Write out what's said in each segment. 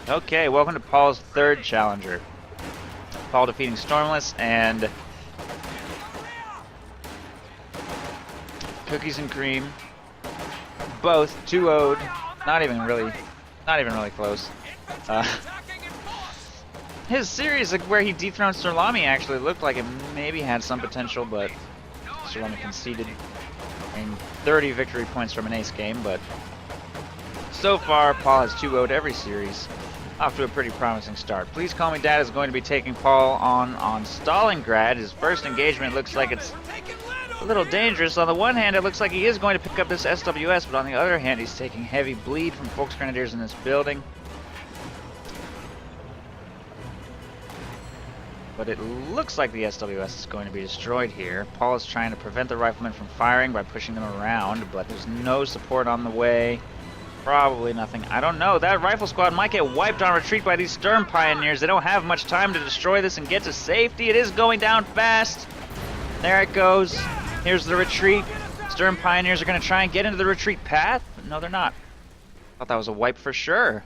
Okay, welcome to Paul's third challenger. Paul defeating Stormless and Cookies and Cream. Both 2-0'd. Not even really close. His series where he dethroned Surlami actually looked like it maybe had some potential, but Surlami conceded. And 30 victory points from an ace game, but so far Paul has 2-0'd every series. Off to a pretty promising start. Please Call Me Dad is going to be taking Paul on Stalingrad. His first engagement looks like it's a little dangerous. On the one hand, it looks like he is going to pick up this SWS, but on the other hand, he's taking heavy bleed from Volksgrenadiers in this building. But it looks like the SWS is going to be destroyed here. Paul is trying to prevent the riflemen from firing by pushing them around, but there's no support on the way. Probably nothing. I don't know. That rifle squad might get wiped on retreat by these Sturm Pioneers. They don't have much time to destroy this and get to safety. It is going down fast. There it goes. Here's the retreat. Sturm Pioneers are going to try and get into the retreat path. No, they're not. Thought that was a wipe for sure.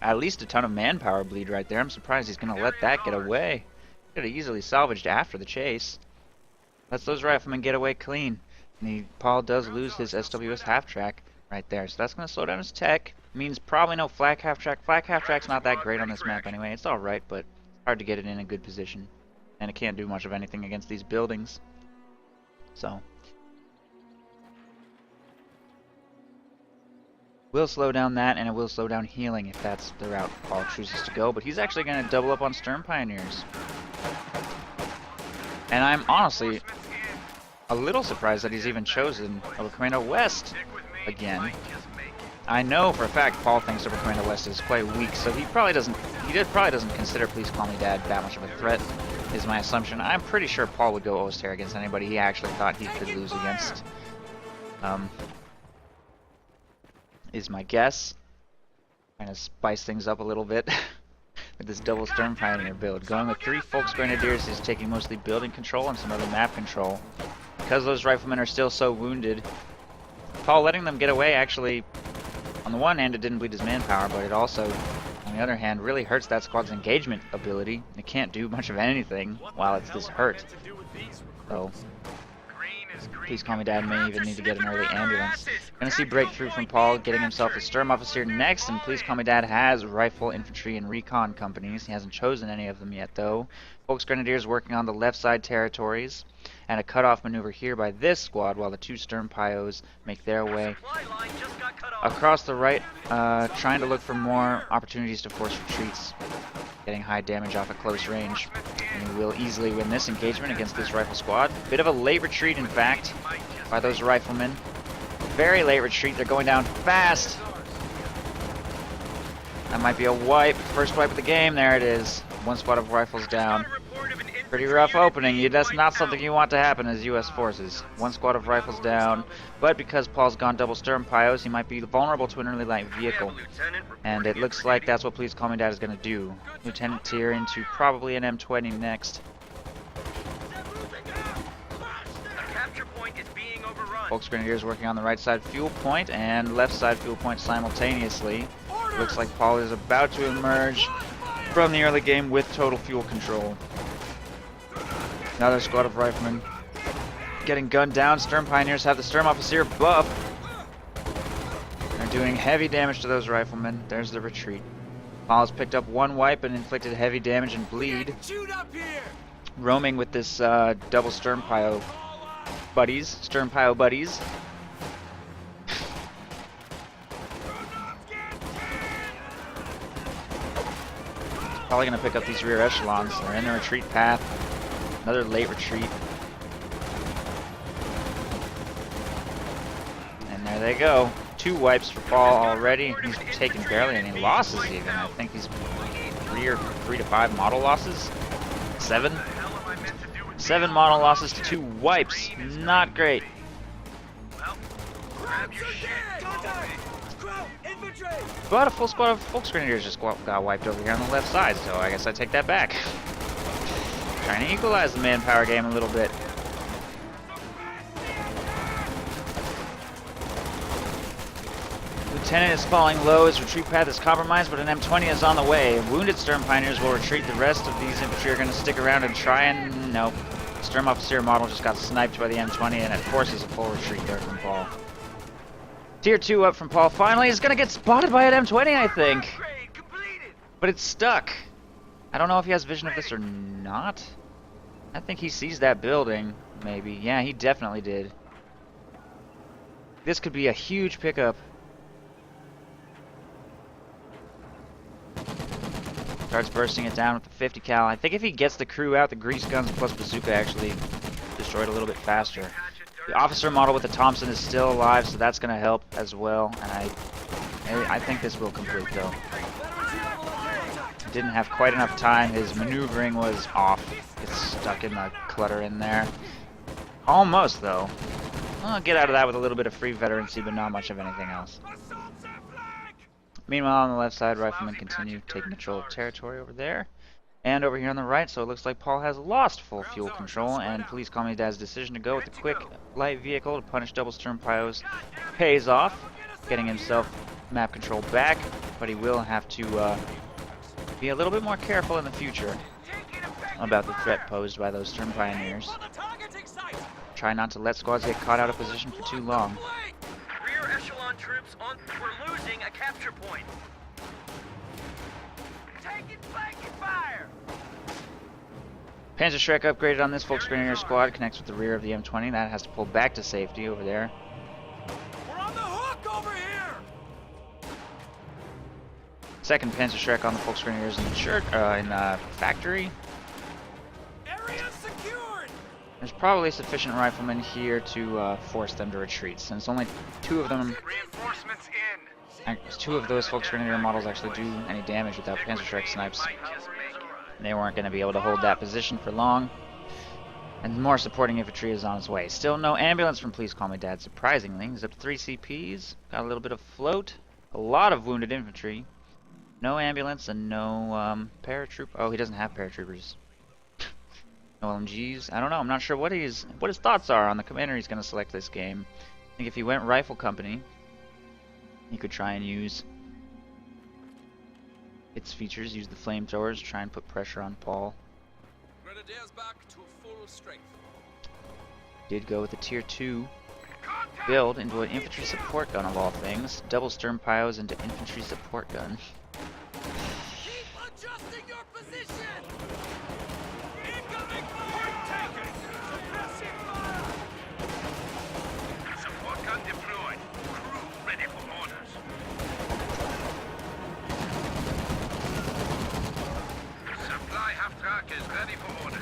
At least a ton of manpower bleed right there. I'm surprised he's going to let that get away. Could have easily salvaged after the chase. Lets those riflemen get away clean. And Paul does lose his SWS half-track right there. So that's going to slow down his tech. Means probably no flak half-track. Flak half-track's not that great on this map anyway. It's alright, but it's hard to get it in a good position. And it can't do much of anything against these buildings. So will slow down that, and it will slow down healing if that's the route Paul chooses to go. But he's actually going to double up on Sturm Pioneers. And I'm honestly a little surprised that he's even chosen Upper Commando West again. I know for a fact Paul thinks Upper Commando West is quite weak, so he probably doesn't consider Please Call Me Dad that much of a threat, is my assumption. I'm pretty sure Paul would go Oster against anybody he actually thought he could lose against. Is my guess. Trying to spice things up a little bit with this double Sturm Pioneer build. Going with 3 Volksgrenadiers is taking mostly building control and some other map control. Because those riflemen are still so wounded, Paul letting them get away actually, on the one hand it didn't bleed his manpower, but it also, on the other hand, really hurts that squad's engagement ability. It can't do much of anything while it's this hurt. So Please Call Me Dad may even need to get an early ambulance. Gonna see breakthrough from Paul, getting himself a Sturm Officer next, and Please Call Me Dad has Rifle, Infantry, and Recon companies. He hasn't chosen any of them yet, though. Volksgrenadiers working on the left side territories, and a cutoff maneuver here by this squad while the 2 Sturm Pios make their way across the right, trying to look for more opportunities to force retreats, getting high damage off at close range. And he will easily win this engagement against this rifle squad. Bit of a late retreat, in fact, by those riflemen. Very late retreat. They're going down fast. That might be a wipe. First wipe of the game. There it is. 1 squad of rifles down. Pretty rough opening. That's not something you want to happen as U.S. forces. 1 squad of rifles down. But because Paul's gone double Sturm Pios, he might be vulnerable to an early light vehicle. And it looks like that's what Please Call Me Dad is going to do. Lieutenant tier into probably an M20 next. Volksgrenadiers working on the right side fuel point and left side fuel point simultaneously. Looks like Paul is about to emerge from the early game with total fuel control. Another squad of riflemen getting gunned down. Sturm Pioneers have the Sturm Officer buff. They're doing heavy damage to those riflemen. There's the retreat. Paul has picked up 1 wipe and inflicted heavy damage and bleed. Roaming with this double Sturm Pio buddies. Sturm Pio buddies. Probably going to pick up these rear echelons. They're in the retreat path. Another late retreat. And there they go. 2 wipes for Paul already. He's taken barely any losses even. I think he's 3 to 5 model losses. 7? 7 model losses to 2 wipes. Not great. But a full squad of Volksgrenadiers just got wiped over here on the left side, so I guess I take that back. Trying to equalize the manpower game a little bit. Lieutenant is falling low. His retreat path is compromised, but an M20 is on the way. Wounded Sturm Pioneers will retreat. The rest of these infantry are going to stick around and try and... Nope. Sturm Officer model just got sniped by the M20, and it forces a full retreat there from Paul. Tier 2 up from Paul. Finally, is going to get spotted by an M20, I think. But it's stuck. I don't know if he has vision of this or not. I think he sees that building, maybe. Yeah, he definitely did. This could be a huge pickup. Starts bursting it down with the 50 cal. I think if he gets the crew out, the grease guns plus bazooka actually destroyed a little bit faster. The officer model with the Thompson is still alive, so that's going to help as well. And I think this will complete though. Didn't have quite enough time. His maneuvering was off. It's stuck in the clutter in there. Almost though. I'll get out of that with a little bit of free veterancy, but not much of anything else. Meanwhile, on the left side, riflemen continue taking control of territory over there. And over here on the right, so it looks like Paul has lost full fuel control, and Police Call Me Dad's decision to go with the quick, light vehicle to punish double Sturm Pios pays off, getting himself map control back, but he will have to be a little bit more careful in the future about the threat posed by those Sturm Pioneers. Try not to let squads get caught out of position for too long. Rear echelon troops on. We're losing a capture point. Taking flanking fire. Panzerschreck upgraded on this Volksgrenadier squad, connects with the rear of the M20. That has to pull back to safety over there. We're on the hook over here. Second Panzerschreck on the Volksgrenadiers in the church, in the factory. Area secured. There's probably sufficient riflemen here to force them to retreat, since only two of them, Reinforcements in. two of those Volksgrenadier models actually do any damage without Panzerschreck snipes. And they weren't going to be able to hold that position for long. And more supporting infantry is on its way. Still no ambulance from Please Call Me Dad, surprisingly. He's up to 3 CPs, got a little bit of float, a lot of wounded infantry. No ambulance and no paratroop. Oh, he doesn't have paratroopers. No LMGs. I don't know. I'm not sure what his thoughts are on the commander he's going to select this game. I think if he went Rifle Company, he could try and use its features, use the flamethrowers, try and put pressure on Paul. Grenadiers back to full strength. Did go with a tier 2 build into an infantry support gun of all things. Double Sturm Pios into infantry support gun. Keep adjusting your position. Incoming fire taken. Suppressing fire. Support gun deployed. Crew ready for orders. Supply half track is ready for orders.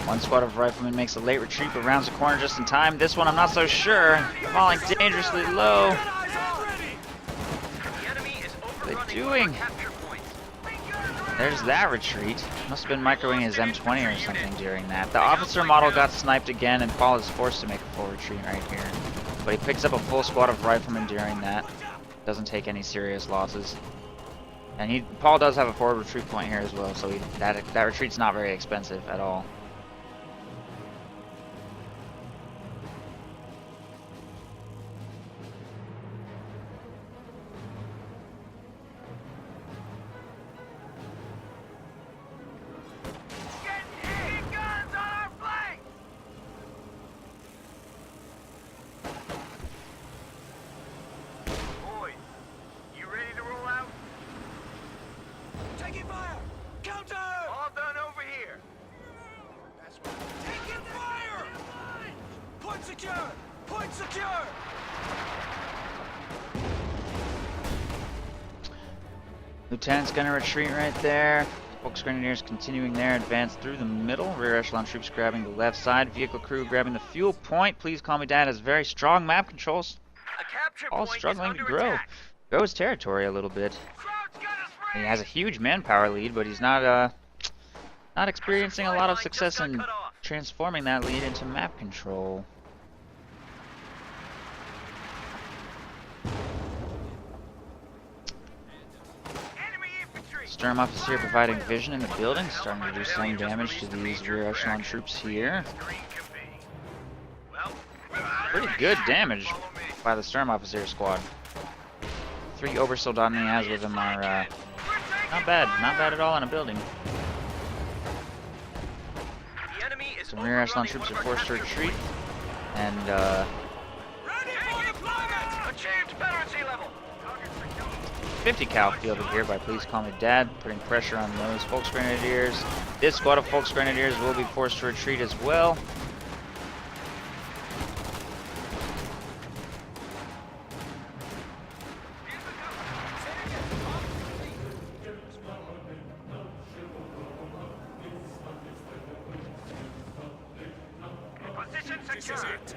One squad of riflemen makes a late retreat but rounds the corner just in time. This one I'm not so sure. Falling dangerously low. What are they doing? There's that retreat. Must have been microwing his M20 or something during that. The officer model got sniped again and Paul is forced to make a full retreat right here. But he picks up a full squad of riflemen during that. Doesn't take any serious losses. And Paul does have a forward retreat point here as well, so that retreat's not very expensive at all. Point secure! Lieutenant's gonna retreat right there. Volksgrenadiers continuing their advance through the middle. Rear echelon troops grabbing the left side. Vehicle crew grabbing the fuel point. Please Call Me Dad has very strong map controls. All struggling to grow. Grows territory a little bit. He has a huge manpower lead, but he's not experiencing a lot of success in transforming that lead into map control. Sturm Officer providing vision in the building, starting to do some damage to these rear echelon troops here. Pretty good damage by the Sturm Officer squad. 3 Obersoldaten he has with him are not bad at all in a building. The enemy is Some rear echelon overrunning troops one are of our forced to capture retreat, points. and Ready for deployment! Achieved veterancy level. 50 cal fielded here by Please Call Me Dad, putting pressure on those Volksgrenadiers. This squad of Volksgrenadiers will be forced to retreat as well. Position This is secured. it.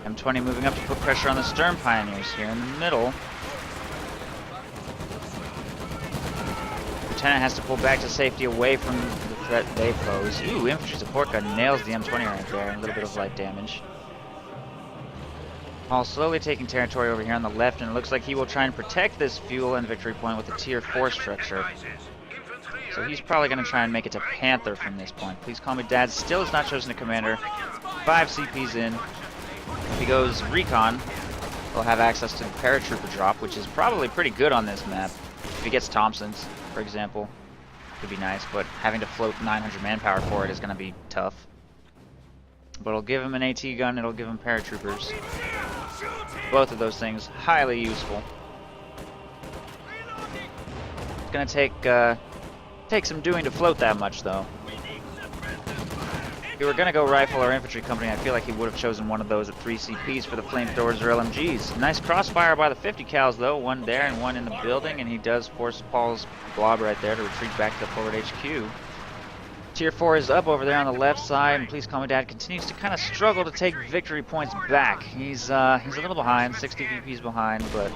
M20 moving up to put pressure on the Sturm Pioneers here in the middle. Lieutenant has to pull back to safety away from the threat they pose. Ooh, infantry support gun nails the M20 right there. A little bit of light damage. Paul slowly taking territory over here on the left, and it looks like he will try and protect this fuel and victory point with a tier 4 structure. So he's probably going to try and make it to Panther from this point. Please Call Me Dad still has not chosen a commander. 5 CPs in. If he goes recon, he'll have access to the paratrooper drop, which is probably pretty good on this map. If he gets Thompsons, for example, could be nice, but having to float 900 manpower for it is going to be tough. But it'll give him an AT gun, it'll give him paratroopers. Both of those things highly useful. It's going to take some doing to float that much, though. If he were going to go rifle or infantry company, I feel like he would have chosen one of those at 3 CPs for the flamethrowers or LMGs. Nice crossfire by the 50 cals, though. One there and one in the building, and he does force Paul's blob right there to retreat back to the forward HQ. Tier 4 is up over there on the left side, and Please Call Me Dad continues to kind of struggle to take victory points back. He's a little behind, 60 VPs behind, but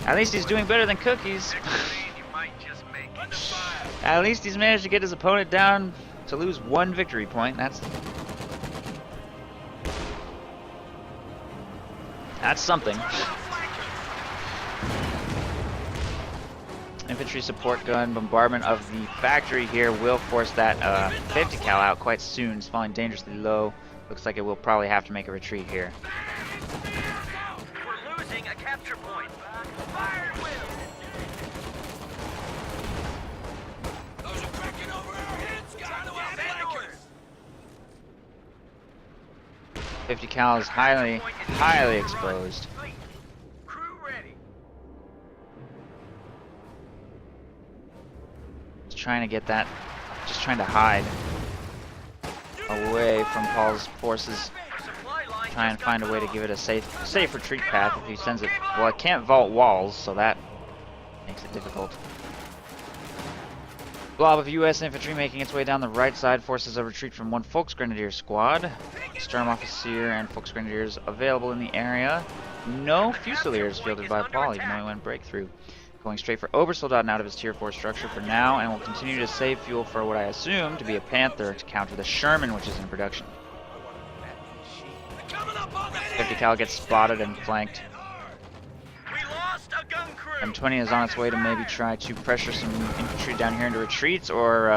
at least he's doing better than Cookies. At least he's managed to get his opponent down to lose 1 victory point. That's something. Infantry support gun bombardment of the factory here will force that 50 cal out quite soon. It's falling dangerously low. Looks like it will probably have to make a retreat here. We're losing a capture point. Fire at will. Those are cracking over our heads! Trying to outflank us! 50 cal is highly exposed. Crew ready. Just trying to get that, just trying to hide away from Paul's forces. Supply line Try and just find a got way to close. give it a safe retreat path if he sends it. Well, it can't vault walls, so that makes it difficult. Blob of U.S. infantry making its way down the right side forces a retreat from 1 Volksgrenadier squad. Sturm Officer and Volksgrenadiers available in the area. No Fusiliers fielded by Paul, even though he went breakthrough. Going straight for Obersoldaten out of his tier 4 structure for now, and will continue to save fuel for what I assume to be a Panther to counter the Sherman, which is in production. 50 cal gets spotted and flanked. We lost a gun crew. M20 is on its way to maybe try to pressure some infantry down here into retreats, or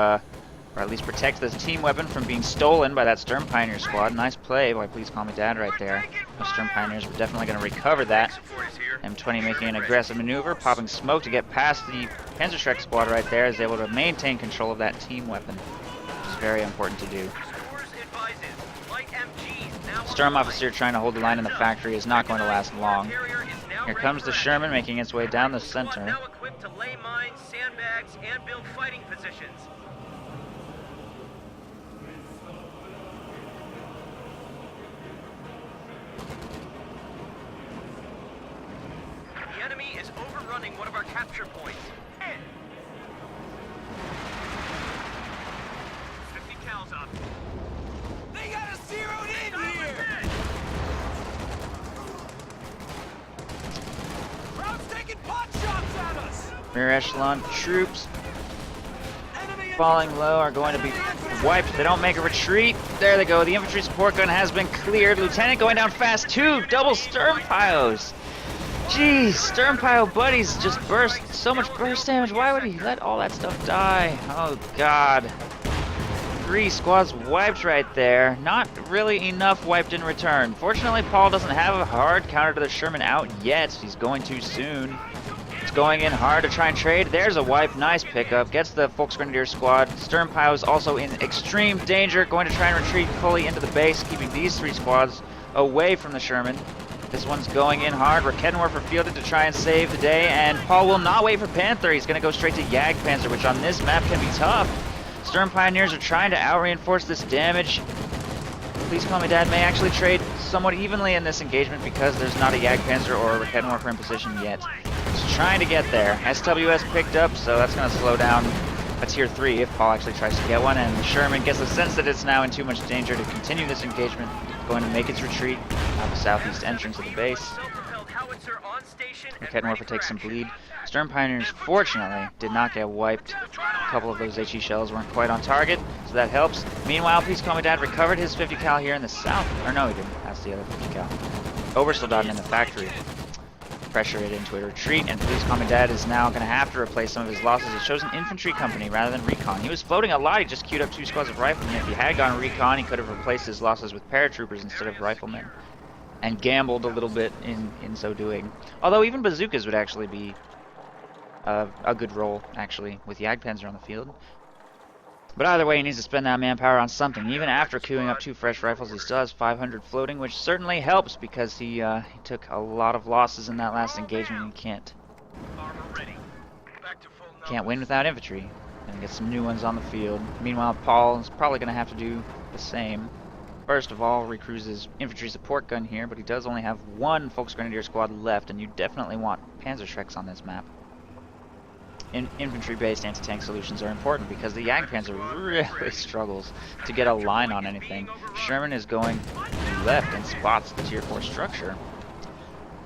at least protect this team weapon from being stolen by that Sturm Pioneer squad. Nice play by Please Call Me Dad right there. The Sturm Pioneers were definitely going to recover that. Support is here. M20 making an aggressive maneuver, popping smoke to get past the Panzerschreck squad right there, is able to maintain control of that team weapon, which is very important to do. Scores advises. Light MGs now Sturm on Officer trying to hold the line in the factory is not going to last long. Carrier is now Here ready comes for the action. Sherman making its way down the Squad center. now equipped to lay mines, sandbags, and build fighting positions. The enemy is overrunning one of our capture points. 50 cals up. They got us zeroed in here! Crowd's taking pot shots at us! Rear echelon troops falling low are going to be wiped. They don't make a retreat. There they go. The infantry support gun has been cleared. Lieutenant going down fast. 2 double Sturm Pios. Jeez, Sturm Pile buddies just burst. So much burst damage. Why would he let all that stuff die? Oh, God. 3 squads wiped right there. Not really enough wiped in return. Fortunately, Paul doesn't have a hard counter to the Sherman out yet. He's going too soon. going in hard to try and trade. There's a wipe. Nice pickup. Gets the Volksgrenadier squad. Sturmpio's also in extreme danger. Going to try and retreat fully into the base, keeping these 3 squads away from the Sherman. This one's going in hard. Raketenwerfer fielded to try and save the day, and Paul will not wait for Panther. He's going to go straight to Jagdpanzer, which on this map can be tough. Sturm Pioneers are trying to out-reinforce this damage. Please Call Me Dad may actually trade somewhat evenly in this engagement because there's not a Jagdpanzer or a Raketenwerfer in position yet. He's trying to get there. SWS picked up, so that's going to slow down a tier 3 if Paul actually tries to get one, and the Sherman gets a sense that it's now in too much danger to continue this engagement. It's going to make its retreat out the southeast entrance of the base. Raketenwerfer takes some bleed. Sturm Pioneers, fortunately, did not get wiped. A couple of those HE shells weren't quite on target, so that helps. Meanwhile, Please Call Me Dad recovered his 50 cal here in the south. Or no, he didn't. That's the other 50 cal. Obersoldaten in the factory. Pressure it into a retreat, and Please Call Me Dad is now going to have to replace some of his losses. He chose an infantry company rather than recon. He was floating a lot. He just queued up 2 squads of riflemen. If he had gone recon, he could have replaced his losses with paratroopers instead of riflemen, and gambled a little bit in so doing. Although even bazookas would actually be a good role, actually, with Jagdpanzer on the field. But either way, he needs to spend that manpower on something. Even after queuing up 2 fresh rifles, he still has 500 floating, which certainly helps because he took a lot of losses in that last engagement. He can't win without infantry, and get some new ones on the field. Meanwhile, Paul is probably going to have to do the same. First of all, recruits his infantry support gun here, but he does only have 1 Volksgrenadier squad left, and you definitely want Panzerschrecks on this map. Infantry-based anti-tank solutions are important because the Jagdpanzer really struggles to get a line on anything. Sherman is going left and spots the tier 4 structure.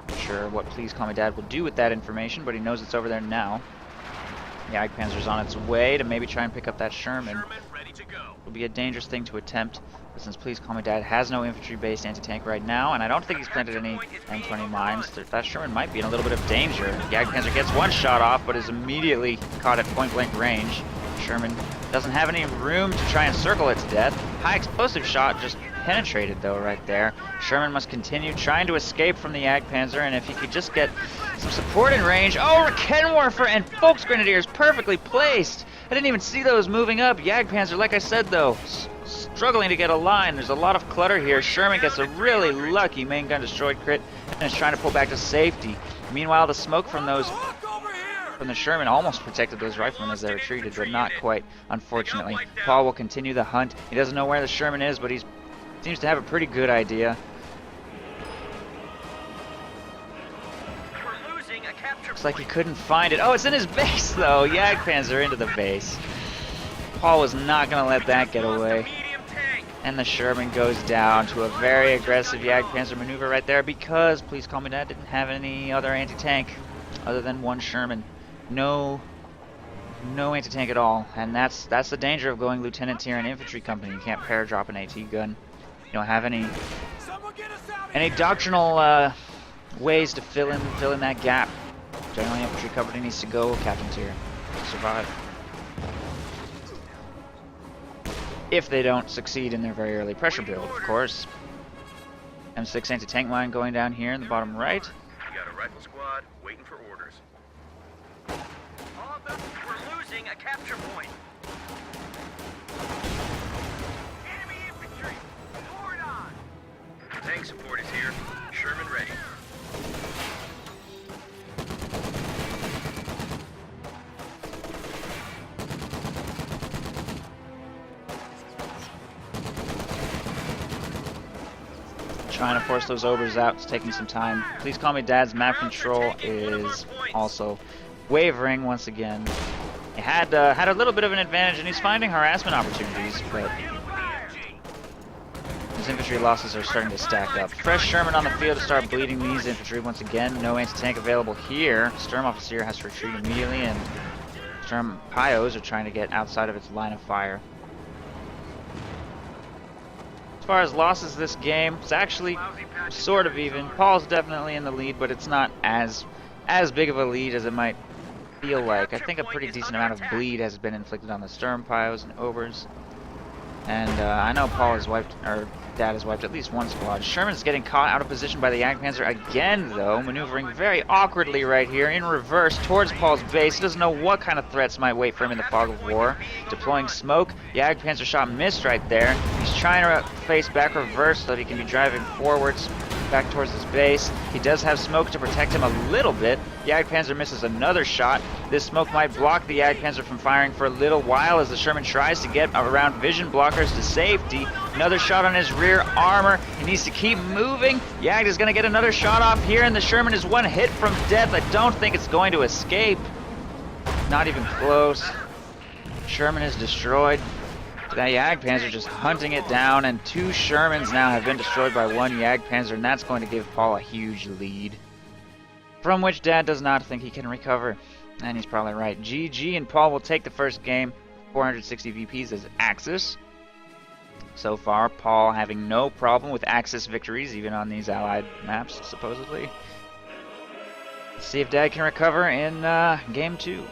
Not sure what Please Call Me Dad will do with that information, but he knows it's over there now. Jagdpanzer's on its way to maybe try and pick up that Sherman. It'll be a dangerous thing to attempt, but since Please Call Me Dad has no infantry-based anti-tank right now, and I don't think he's planted any M20 mines, that Sherman might be in a little bit of danger. Jagdpanzer gets 1 shot off, but is immediately caught at point-blank range. Sherman doesn't have any room to try and circle it to death. High explosive shot just penetrated, though, right there. Sherman must continue trying to escape from the Jagdpanzer, and if he could just get some support in range. Oh, Raketenwerfer and Volksgrenadiers perfectly placed! I didn't even see those moving up. Jagdpanzer, like I said, though, struggling to get a line. There's a lot of clutter here. Sherman gets a really lucky main gun destroyed crit and is trying to pull back to safety. Meanwhile, the smoke from the Sherman almost protected those riflemen as they retreated, but not quite, unfortunately. Paul will continue the hunt. He doesn't know where the Sherman is, but he seems to have a pretty good idea. Looks like he couldn't find it. Oh, it's in his base, though. Jagdpanzer into the base. Paul was not going to let that get away. And the Sherman goes down to a very aggressive Jagdpanzer maneuver right there because Please Call Me Dad didn't have any other anti-tank other than 1 Sherman. No anti-tank at all. And that's the danger of going Lieutenant tier in infantry company. You can't paradrop an AT gun. You don't have any doctrinal ways to fill in that gap. Generally, infantry company needs to go Captain tier to survive. If they don't succeed in their very early pressure build, of course. M6 anti-tank mine going down here in the bottom right. You got a rifle squad waiting for orders. We're losing a capture point. Enemy infantry, forward on. Tank support is here. Sherman ready. Trying to force those overs out. It's taking some time. Please Call Me Dad's map control is also wavering once again. He had a little bit of an advantage, and he's finding harassment opportunities, but his infantry losses are starting to stack up. Fresh Sherman on the field to start bleeding these infantry once again. No anti-tank available here. Sturmoffizier has to retreat immediately, and Sturm Pios are trying to get outside of its line of fire. As far as losses this game, it's actually sort of even. Paul's definitely in the lead, but it's not as big of a lead as it might feel like. I think a pretty decent amount of bleed has been inflicted on the Sturm Pios and Overs. And I know Paul has wiped, or Dad has wiped at least one squad. Sherman's getting caught out of position by the Jagdpanzer again, though, maneuvering very awkwardly right here in reverse towards Paul's base. He doesn't know what kind of threats might wait for him in the fog of war. Deploying smoke, Jagdpanzer shot missed right there. He's trying to face back reverse so that he can be driving forwards back towards his base. He does have smoke to protect him a little bit. Jagdpanzer misses another shot. This smoke might block the Jagdpanzer from firing for a little while as the Sherman tries to get around vision blockers to safety. Another shot on his rear armor. He needs to keep moving. Jagd is going to get another shot off here, and the Sherman is one hit from death. I don't think it's going to escape. Not even close. Sherman is destroyed. That Jagdpanzer just hunting it down, and 2 Shermans now have been destroyed by 1 Jagdpanzer, and that's going to give Paul a huge lead, from which Dad does not think he can recover. And he's probably right. GG, and Paul will take the first game. 460 VPs as Axis. So far, Paul having no problem with Axis victories, even on these allied maps, supposedly. Let's see if Dad can recover in game 2.